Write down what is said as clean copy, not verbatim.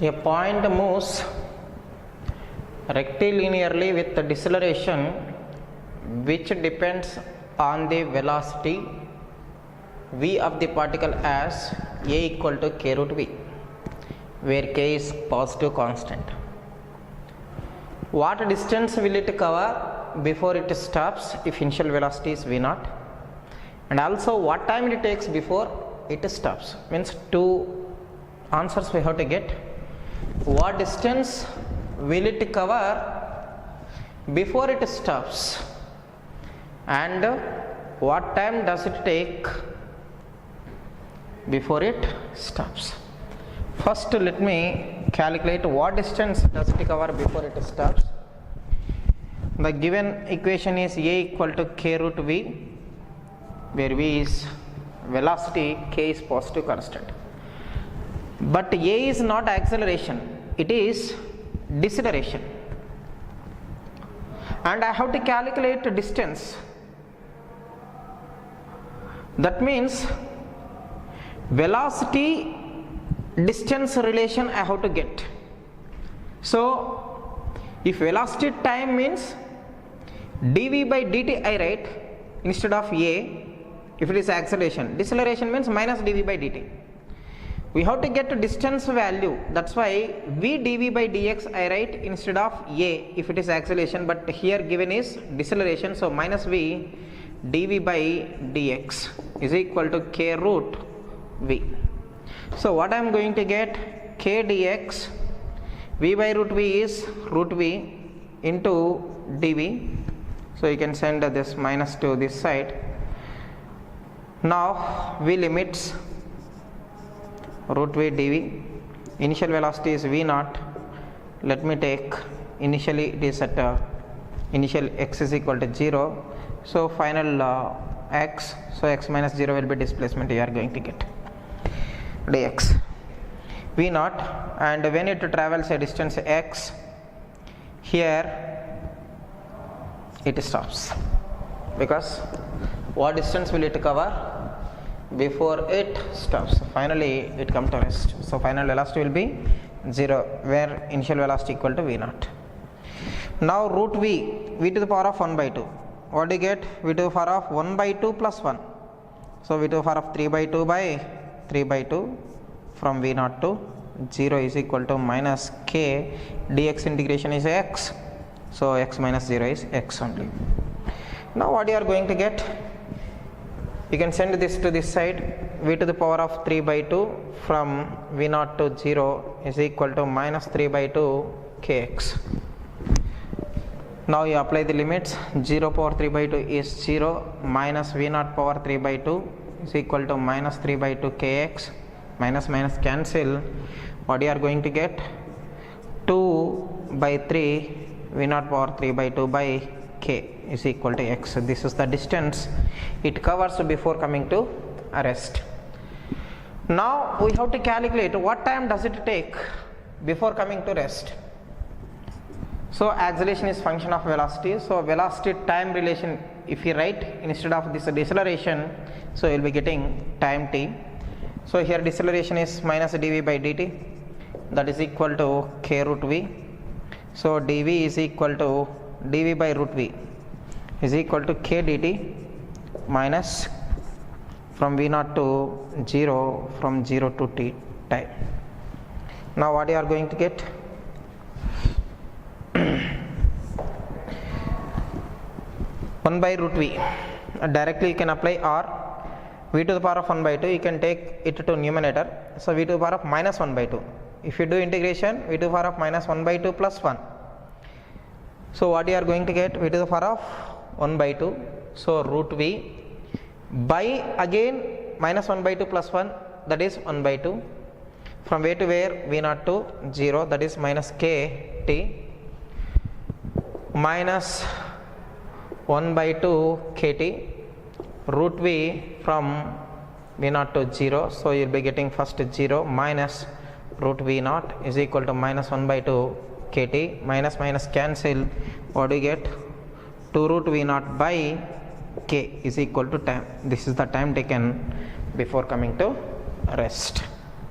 A point moves rectilinearly with the deceleration which depends on the velocity v of the particle as a equal to k root v, where k is positive constant. What distance will it cover before it stops if initial velocity is v0, and also what time it takes before it stops? Means two answers we have to get. What distance will it cover before it stops, and what time does it take before it stops? First, let me calculate what distance does it cover before it stops. The given equation is a equal to k root v, where v is velocity, k is positive constant. But a is not acceleration, it is deceleration, and I have to calculate distance. That means velocity distance relation I have to get. So if velocity time means dv by dt I write instead of a. If it is acceleration, deceleration means minus dv by dt. We have to get a distance value, that's why v dv by dx I write instead of a if it is acceleration, but here given is deceleration, so minus v dv by dx is equal to k root v. So what I am going to get, k dx, v by root v is root v into dv, so you can send this minus to this side. Now v limits root v dv, initial velocity is v0, let me take initially it is at initial x is equal to 0, so final x, so x minus 0 will be displacement you are going to get dx v0, and when it travels a distance x, here it stops, because what distance will it cover before it stops? Finally it comes to rest, so final velocity will be 0, where initial velocity equal to v0. Now root v to the power of 1 by 2, what do you get? V to the power of 1 by 2 plus 1, so v to the power of 3 by 2 by 3 by 2, from v0 to 0 is equal to minus k, dx integration is x, so x minus 0 is x only. Now what you are going to get, you can send this to this side, v to the power of 3 by 2 from v0 to 0 is equal to minus 3 by 2 kx. Now you apply the limits, 0 power 3 by 2 is 0, minus v0 power 3 by 2 is equal to minus 3 by 2 kx, minus minus cancel, what you are going to get, 2 by 3 v0 power 3 by 2 by k is equal to x. This is the distance it covers before coming to rest. Now we have to calculate what time does it take before coming to rest. So acceleration is function of velocity, so velocity time relation if you write instead of this deceleration, so you will be getting time t. So here deceleration is minus dv by dt, that is equal to k root v, so dv is equal to dv by root v is equal to k dt minus from v0 to 0, from 0 to t time. Now what you are going to get, 1 by root v, directly you can apply, or v to the power of 1 by 2 you can take it to numerator, so v to the power of minus 1 by 2, if you do integration v to the power of minus 1 by 2 plus 1, so what you are going to get, v to the power of 1 by 2, so root v by again minus 1 by 2 plus 1, that is 1 by 2, from where to where, v0 to 0, that is minus k t, minus 1 by 2 kt, root v from v0 to 0, so you will be getting first 0 minus root v0 is equal to minus 1 by 2 kt, minus minus cancel, what do you get, 2 root v0 by k is equal to time. This is the time taken before coming to rest.